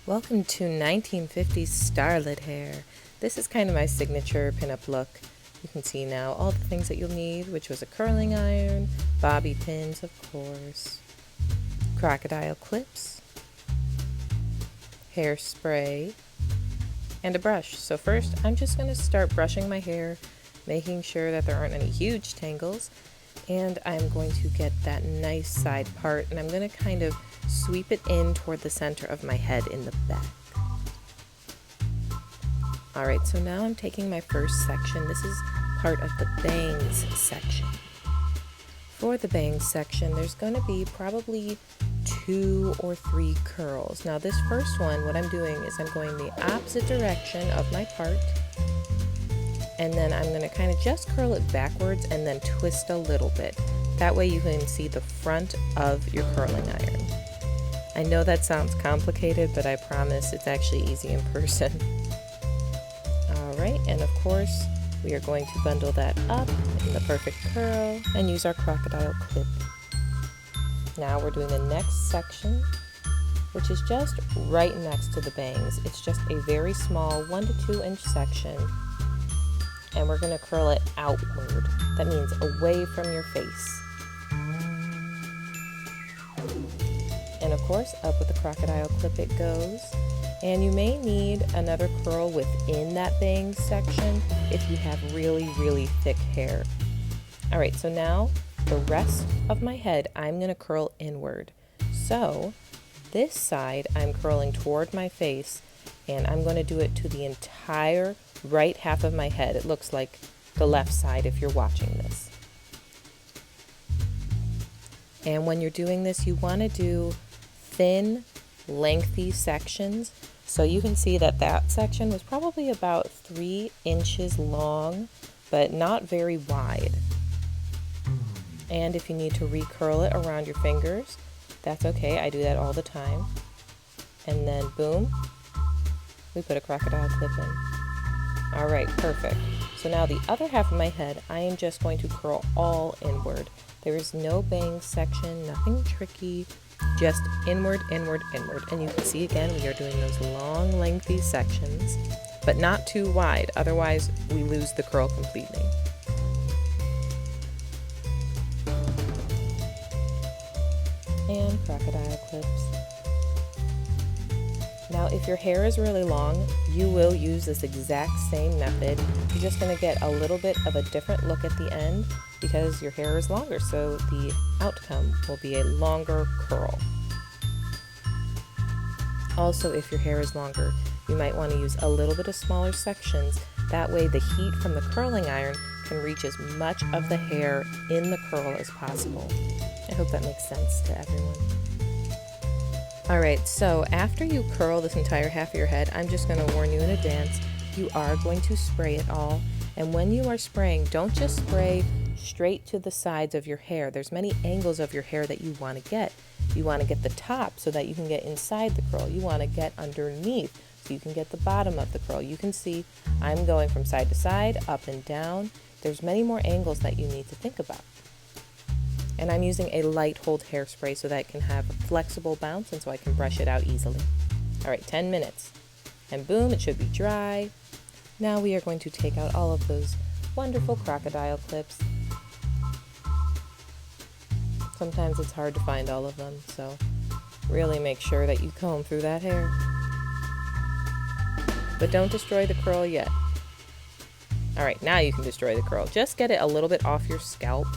Welcome to 1950s Starlet hair. This is kind of my signature pinup look. You can see now all the things that you'll need, which was a curling iron, bobby pins, of course, crocodile clips, hairspray, and a brush. So first, I'm just going to start brushing my hair, making sure that there aren't any huge tangles, and I'm going to get that nice side part, and I'm going to kind of sweep it in toward the center of my head in the back. Alright, so now I'm taking my first section. This is part of the bangs section. For the bangs section, there's going to be probably 2 or 3 curls. Now this first one, what I'm doing is I'm going the opposite direction of my part, and then I'm going to kind of just curl it backwards and then twist a little bit. That way you can see the front of your curling iron. I know that sounds complicated, but I promise it's actually easy in person. Alright, and of course, we are going to bundle that up in the perfect curl and use our crocodile clip. Now we're doing the next section, which is just right next to the bangs. It's just a very small 1 to 2 inch section, and we're going to curl it outward. That means away from your face. And of course, up with the crocodile clip it goes. And you may need another curl within that bangs section if you have really, really thick hair. Alright, so now the rest of my head I'm going to curl inward. So this side I'm curling toward my face, and I'm going to do it to the entire right half of my head. It looks like the left side if you're watching this. And when you're doing this, you want to do thin, lengthy sections. So you can see that that section was probably about 3 inches long, but not very wide. And if you need to recurl it around your fingers, that's okay. I do that all the time. And then boom, we put a crocodile clip in. Alright, perfect. So now the other half of my head, I am just going to curl all inward. There is no bangs section, nothing tricky, just inward, inward, inward. And you can see again, we are doing those long, lengthy sections, but not too wide, otherwise we lose the curl completely. And crocodile clips. Now if your hair is really long, you will use this exact same method. You're just going to get a little bit of a different look at the end because your hair is longer, so the outcome will be a longer curl. Also, if your hair is longer, you might want to use a little bit of smaller sections. That way the heat from the curling iron can reach as much of the hair in the curl as possible. I hope that makes sense to everyone. Alright, so after you curl this entire half of your head, I'm just going to warn you in advance, you are going to spray it all. And when you are spraying, don't just spray straight to the sides of your hair. There's many angles of your hair that you want to get. You want to get the top so that you can get inside the curl. You want to get underneath so you can get the bottom of the curl. You can see I'm going from side to side, up and down. There's many more angles that you need to think about. And I'm using a light hold hairspray so that it can have a flexible bounce and so I can brush it out easily. Alright, 10 minutes. And boom, it should be dry. Now we are going to take out all of those wonderful crocodile clips. Sometimes it's hard to find all of them, so really make sure that you comb through that hair. But don't destroy the curl yet. Alright, now you can destroy the curl. Just get it a little bit off your scalp.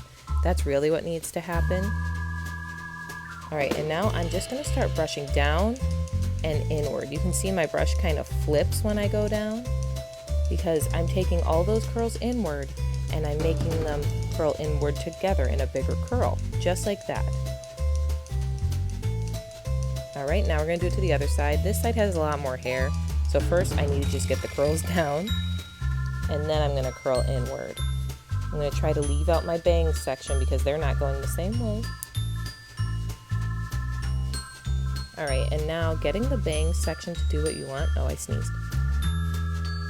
That's really what needs to happen. Alright, and now I'm just going to start brushing down and inward. You can see my brush kind of flips when I go down because I'm taking all those curls inward and I'm making them curl inward together in a bigger curl, just like that. Alright, now we're going to do it to the other side. This side has a lot more hair, so first I need to just get the curls down, and then I'm going to curl inward. I'm going to try to leave out my bangs section because they're not going the same way. Alright, and now getting the bangs section to do what you want. Oh, I sneezed.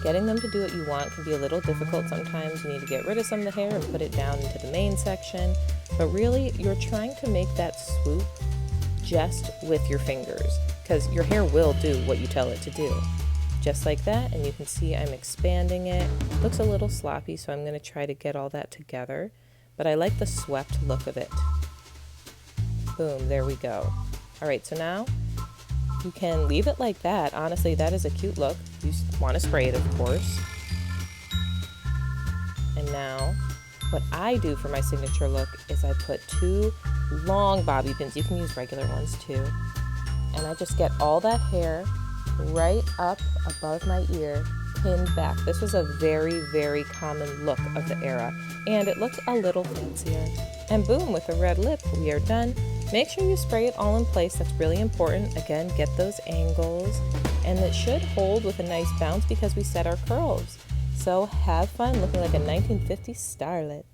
Getting them to do what you want can be a little difficult sometimes. You need to get rid of some of the hair and put it down into the main section. But really, you're trying to make that swoop just with your fingers, because your hair will do what you tell it to do. Just like that, and you can see I'm expanding it. Looks a little sloppy, so I'm going to try to get all that together, but I like the swept look of it. Boom, there we go. All right, so now you can leave it like that. Honestly, that is a cute look. You want to spray it, of course. And now, what I do for my signature look is I put 2 long bobby pins. You can use regular ones too. And I just get all that hair right up above my ear, pinned back. This was a very, very common look of the era, and it looked a little fancier. And boom, with a red lip, we are done. Make sure you spray it all in place. That's really important. Again, get those angles, and it should hold with a nice bounce because we set our curls. So have fun looking like a 1950s starlet.